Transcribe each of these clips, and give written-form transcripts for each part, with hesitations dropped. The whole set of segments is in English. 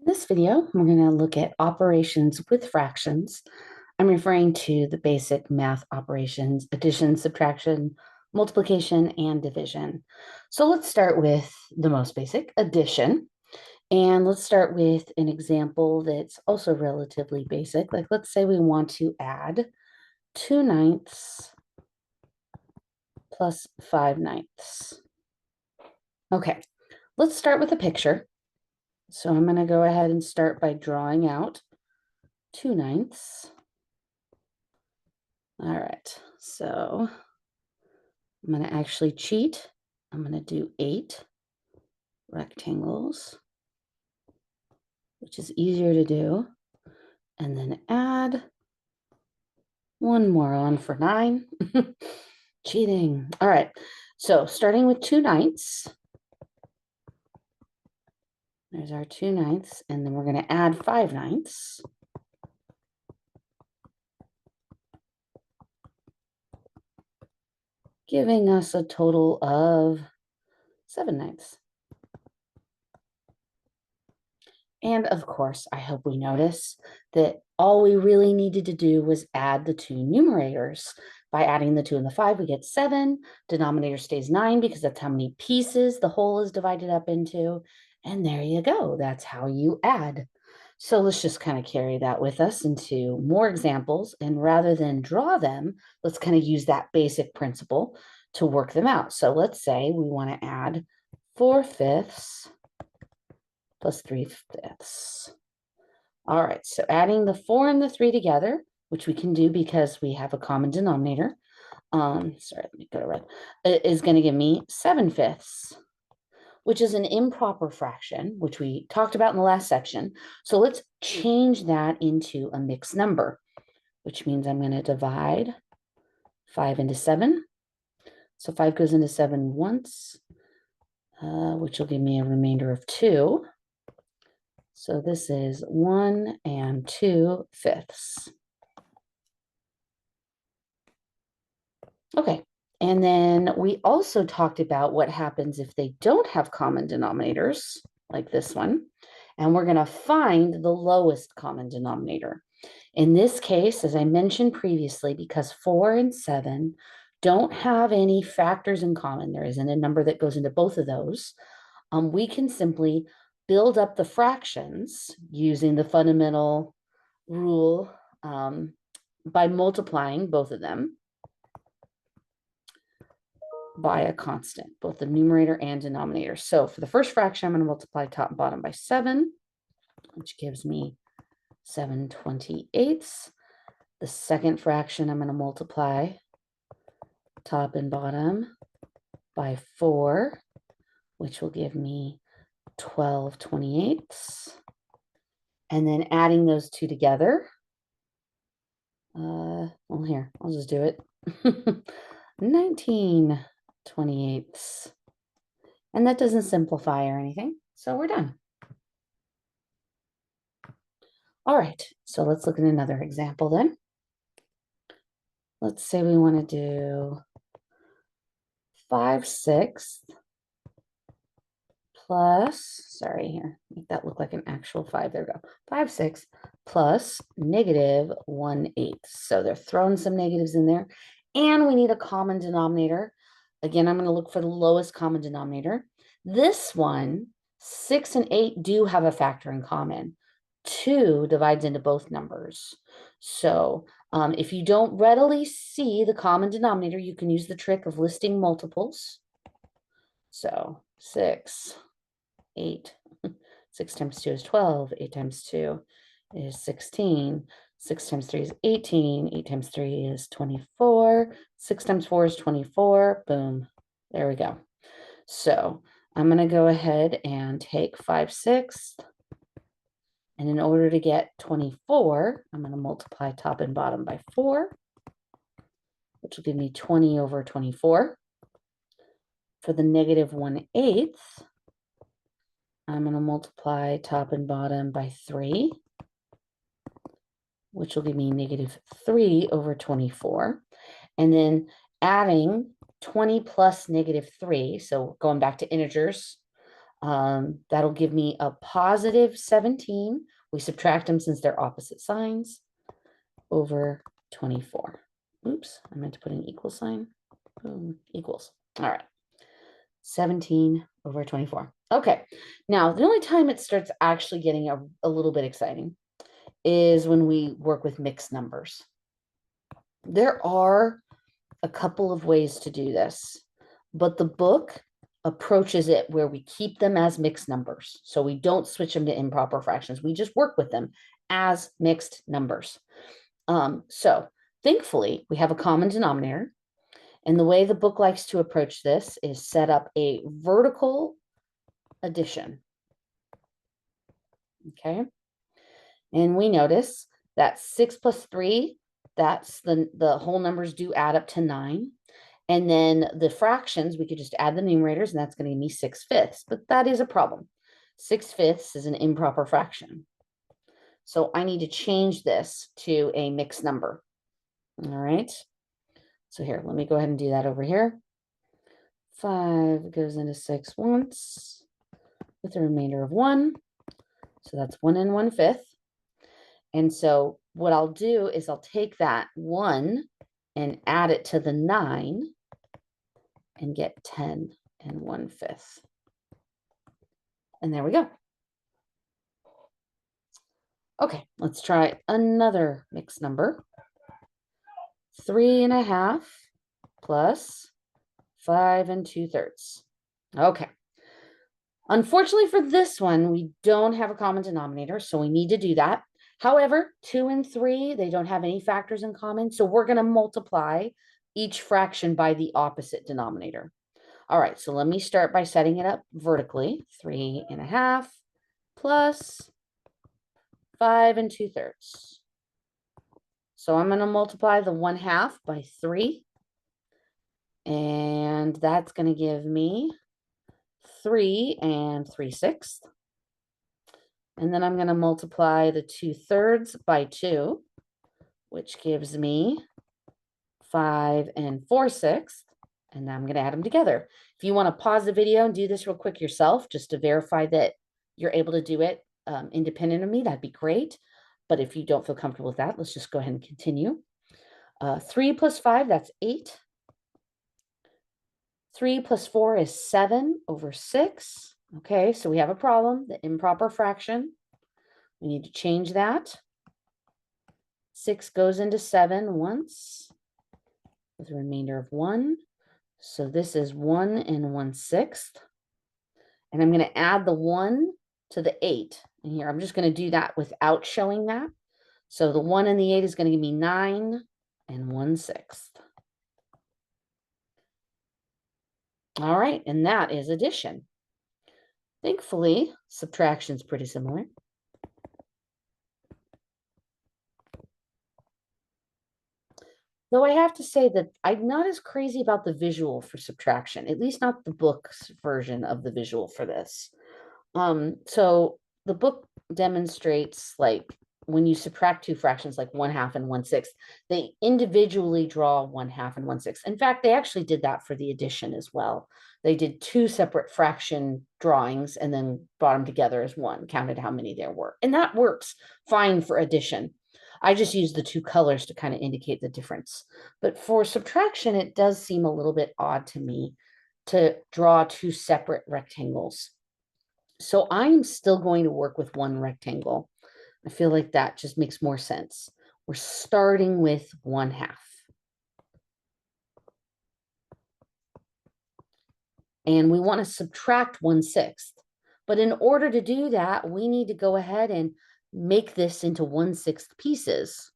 In this video, we're going to look at operations with fractions. I'm referring to the basic math operations, addition, subtraction, multiplication, and division. So let's start with the most basic, addition. And let's start with an example that's also relatively basic. Like let's say we want to add 2/9 plus 5/9. Okay, let's start with a picture. So I'm going to go ahead and start by drawing out 2/9. All right, so I'm going to actually cheat. I'm going to do 8 rectangles, which is easier to do, and then add one more on for 9. Cheating. All right, so starting with 2/9. There's our 2/9, and then we're going to add 5/9. Giving us a total of 7/9. And of course, I hope we notice that all we really needed to do was add the two numerators. By adding the 2 and the 5, we get 7. Denominator stays 9 because that's how many pieces the whole is divided up into. And there you go. That's how you add. So let's just kind of carry that with us into more examples. And rather than draw them, let's kind of use that basic principle to work them out. So let's say we want to add 4/5 plus 3/5. All right, so adding the 4 and the 3 together, which we can do because we have a common denominator. Sorry, let me go to red. It is going to give me 7/5, which is an improper fraction, which we talked about in the last section. So let's change that into a mixed number, which means I'm going to divide 5 into 7. So 5 goes into 7 once, which will give me a remainder of 2. So this is 1 2/5. Okay, and then we also talked about what happens if they don't have common denominators, like this one, and we're going to find the lowest common denominator. In this case, as I mentioned previously, because 4 and 7 don't have any factors in common, there isn't a number that goes into both of those, we can simply build up the fractions using the fundamental rule by multiplying both of them by a constant, both the numerator and denominator. So for the first fraction, I'm going to multiply top and bottom by 7, which gives me 7/28. The second fraction, I'm going to multiply top and bottom by 4, which will give me 12/28. And then adding those two together, well, here, I'll just do it. 19/28. And that doesn't simplify or anything, so we're done. All right, so let's look at another example then. Let's say we want to do 5/6 plus, sorry, here, make that look like an actual 5. There we go. 5/6 plus -1/8. So they're throwing some negatives in there. And we need a common denominator. Again, I'm going to look for the lowest common denominator. This one, 6 and 8 do have a factor in common. 2 divides into both numbers. So if you don't readily see the common denominator, you can use the trick of listing multiples. So 6, 8. 6 times 2 is 12. 8 times 2 is 16. 6 times 3 is 18. 8 times 3 is 24. 6 times 4 is 24. Boom. There we go. So I'm going to go ahead and take 5/6. And in order to get 24, I'm going to multiply top and bottom by 4, which will give me 20/24. For the -1/8, I'm going to multiply top and bottom by 3, which will give me -3/24. And then adding 20 plus -3, so going back to integers, That'll give me a positive 17. We subtract them since they're opposite signs over 24. Oops, I meant to put an equal sign. Boom, equals. All right. 17 over 24. Okay. Now, the only time it starts actually getting a little bit exciting is when we work with mixed numbers. There are a couple of ways to do this, but the book approaches it where we keep them as mixed numbers. So we don't switch them to improper fractions. We just work with them as mixed numbers. So thankfully, we have a common denominator. And the way the book likes to approach this is set up a vertical addition. Okay. And we notice that 6 plus 3, that's the whole numbers do add up to 9. And then the fractions, we could just add the numerators, and that's going to give me 6/5. But that is a problem. 6/5 is an improper fraction. So I need to change this to a mixed number. All right. So here, let me go ahead and do that over here. 5 goes into 6 once with a remainder of 1. So that's 1 and 1/5. And so what I'll do is I'll take that 1 and add it to the 9 and get 10 and 1/5. And there we go. Okay, let's try another mixed number. 3.5 plus 5 2/3. Okay. Unfortunately for this one, we don't have a common denominator, so we need to do that. However, 2 and 3, they don't have any factors in common, so we're going to multiply each fraction by the opposite denominator. All right, so let me start by setting it up vertically. 3.5 plus 5 2/3. So I'm going to multiply the 1/2 by 3, and that's going to give me 3 3/6. And then I'm going to multiply the 2/3 by 2, which gives me 5 4/6. And now I'm going to add them together. If you want to pause the video and do this real quick yourself, just to verify that you're able to do it independent of me, that'd be great. But if you don't feel comfortable with that, let's just go ahead and continue. 3 plus 5, that's 8. 3 plus 4 is 7 over 6. Okay, so we have a problem, the improper fraction. We need to change that. 6 goes into 7 once with a remainder of 1. So this is 1 1/6. And I'm going to add the 1 to the 8. And here, I'm just going to do that without showing that. So the 1 and the 8 is going to give me 9 1/6. All right, and that is addition. Thankfully, subtraction is pretty similar. Though I have to say that I'm not as crazy about the visual for subtraction, at least not the book's version of the visual for this. So the book demonstrates like when you subtract two fractions like 1/2 and 1/6, they individually draw 1/2 and 1/6. In fact, they actually did that for the addition as well. They did two separate fraction drawings and then brought them together as one, counted how many there were. And that works fine for addition. I just use the two colors to kind of indicate the difference. But for subtraction, it does seem a little bit odd to me to draw two separate rectangles. So I'm still going to work with one rectangle. I feel like that just makes more sense. We're starting with 1/2. And we want to subtract 1/6. But in order to do that, we need to go ahead and make this into 1/6 pieces.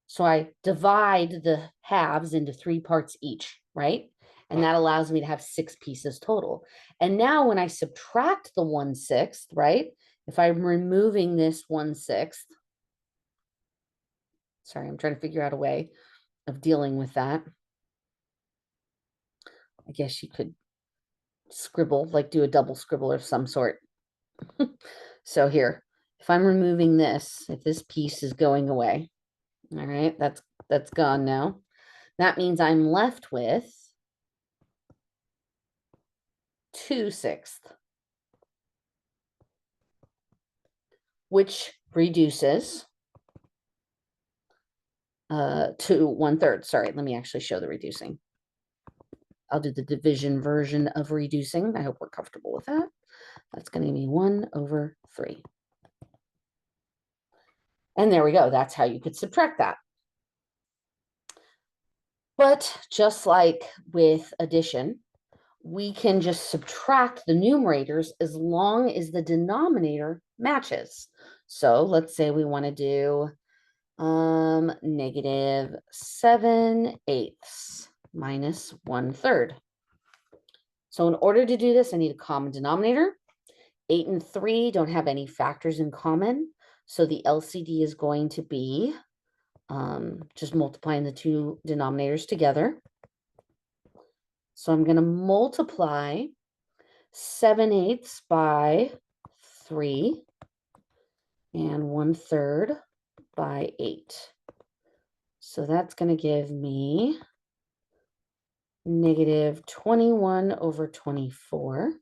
So I divide the halves into 3 parts each, right? And that allows me to have 6 pieces total. And now when I subtract the 1/6, right? If I'm removing this 1/6, sorry, I'm trying to figure out a way of dealing with that. I guess you could scribble, like do a double scribble of some sort. So here, if I'm removing this, if this piece is going away, all right, that's gone now. That means I'm left with 2/6, which reduces to 1/3. Sorry, let me actually show the reducing. I'll do the division version of reducing. I hope we're comfortable with that. That's going to be 1/3. And there we go. That's how you could subtract that. But just like with addition, we can just subtract the numerators as long as the denominator matches. So let's say we want to do -7/8 minus 1/3. So in order to do this, I need a common denominator. 8 and 3 don't have any factors in common. So the LCD is going to be just multiplying the two denominators together. So I'm going to multiply 7/8 by 3 and 1/3 by 8. So that's going to give me -21/24.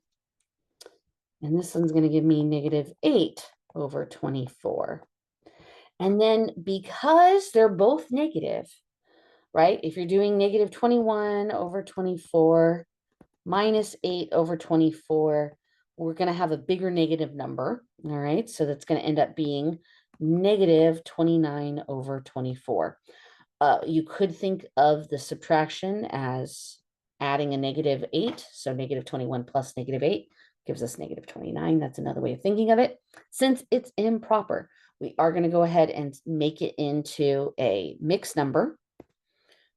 And this one's going to give me -8/24. And then because they're both negative, right? If you're doing -21/24 minus 8/24, we're going to have a bigger negative number. All right. So that's going to end up being -29/24. You could think of the subtraction as adding a -8. So -21 plus -8 gives us -29. That's another way of thinking of it. Since it's improper, we are going to go ahead and make it into a mixed number.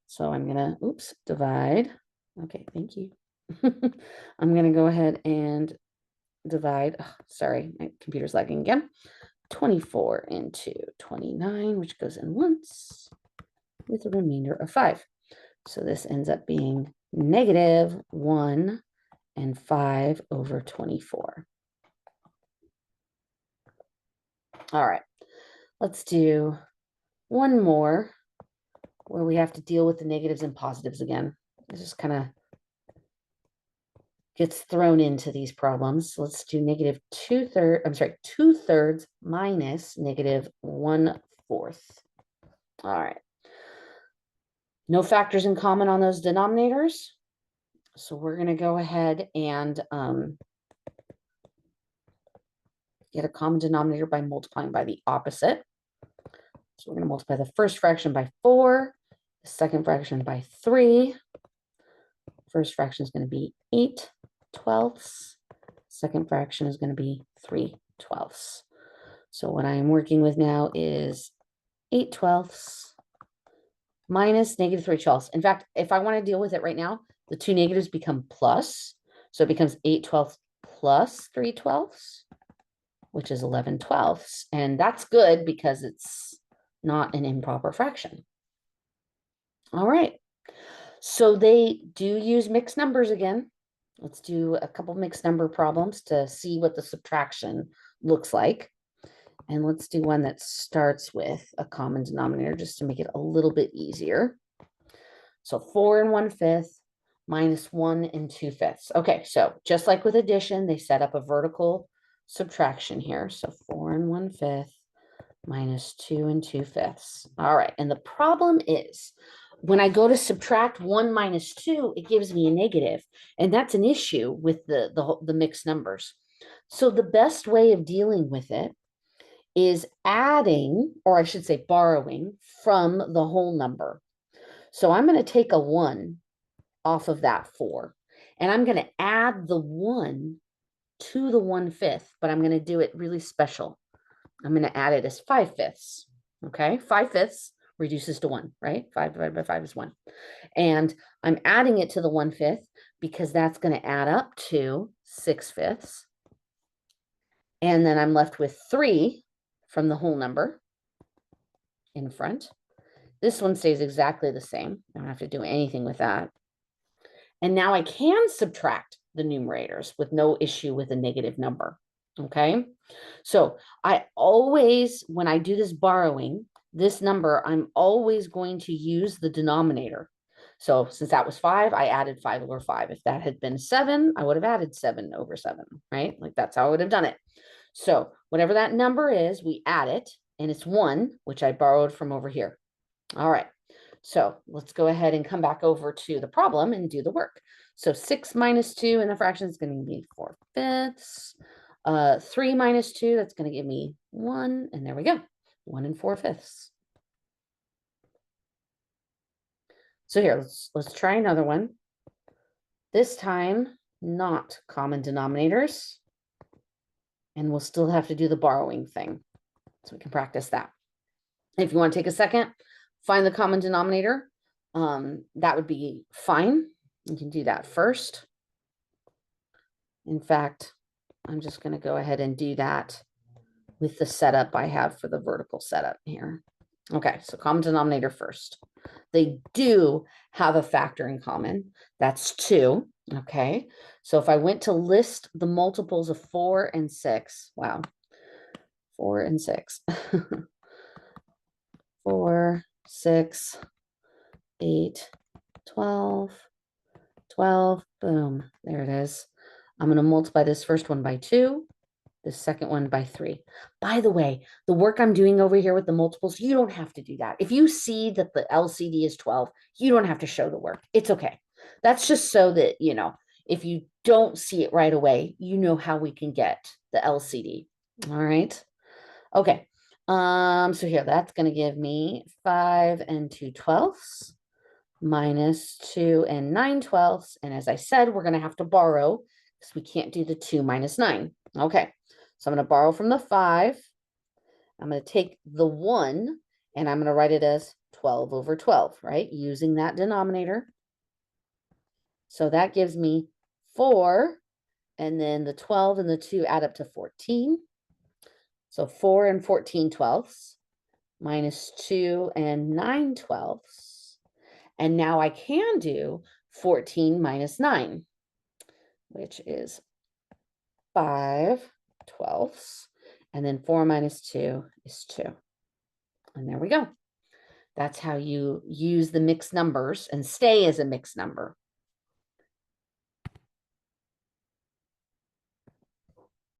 So I'm going to, divide. Okay, thank you. I'm going to go ahead and divide. Oh, sorry, my computer's lagging again. 24 into 29, which goes in once with a remainder of 5. So this ends up being -1 and 5/24. All right, let's do one more where we have to deal with the negatives and positives again. It just kind of gets thrown into these problems. So let's do -2/3 minus -1/4. All right. No factors in common on those denominators. So we're going to go ahead and get a common denominator by multiplying by the opposite. So we're going to multiply the first fraction by 4, the second fraction by 3. First fraction is going to be 8/12. Second fraction is going to be 3/12. So what I am working with now is 8/12 minus -3/12. In fact, if I want to deal with it right now, the two negatives become plus. So it becomes 8/12 plus 3/12, which is 11/12. And that's good because it's not an improper fraction. All right. So they do use mixed numbers again. Let's do a couple mixed number problems to see what the subtraction looks like. And let's do one that starts with a common denominator just to make it a little bit easier. So 4 and 1/5 minus 1 and 2/5. Okay, so just like with addition, they set up a vertical subtraction here. So 4 and 1/5 minus 2 and 2/5. All right, and the problem is when I go to subtract 1 minus 2, it gives me a negative, and that's an issue with the mixed numbers. So the best way of dealing with it is adding, or I should say borrowing, from the whole number. So I'm going to take a 1 off of that 4, and I'm going to add the 1 to the 1/5, but I'm going to do it really special. I'm going to add it as 5/5. Okay, 5/5 reduces to 1, right? 5 divided by 5 is 1. And I'm adding it to the 1/5 because that's going to add up to 6/5. And then I'm left with 3 from the whole number in front. This one stays exactly the same. I don't have to do anything with that. And now I can subtract the numerators with no issue with a negative number. Okay, so I always, when I do this borrowing, this number, I'm always going to use the denominator. So since that was 5, I added 5 over 5. If that had been 7, I would have added 7 over 7, right? Like that's how I would have done it. So whatever that number is, we add it, and it's 1, which I borrowed from over here. All right. So let's go ahead and come back over to the problem and do the work. So 6 minus 2 in the fraction is going to be 4/5. 3 minus 2, that's going to give me 1. And there we go. 1 and 4/5. So here, let's try another one. This time, not common denominators. And we'll still have to do the borrowing thing. So we can practice that. If you want to take a second, find the common denominator. That would be fine. You can do that first. In fact, I'm just going to go ahead and do that with the setup I have for the vertical setup here. Okay, so common denominator first. They do have a factor in common. That's 2. Okay, so if I went to list the multiples of 4 and 6, wow, 4 and 6. 4, 6, 8, 12, 12, boom, there it is. I'm going to multiply this first one by 2, the second one by 3. By the way, the work I'm doing over here with the multiples, you don't have to do that. If you see that the LCD is 12, you don't have to show the work. It's okay. That's just so that, you know, if you don't see it right away, you know how we can get the LCD. All right. Okay. So here, that's going to give me 5 and 2/12 minus 2 and 9/12. And as I said, we're going to have to borrow because we can't do the 2 minus 9. Okay. So I'm going to borrow from the 5. I'm going to take the 1 and I'm going to write it as 12 over 12, right? Using that denominator. So that gives me 4. And then the 12 and the 2 add up to 14. So 4 and 14/12 minus 2 and 9/12. And now I can do 14 minus 9, which is 5/12. And then 4 minus 2 is 2. And there we go. That's how you use the mixed numbers and stay as a mixed number.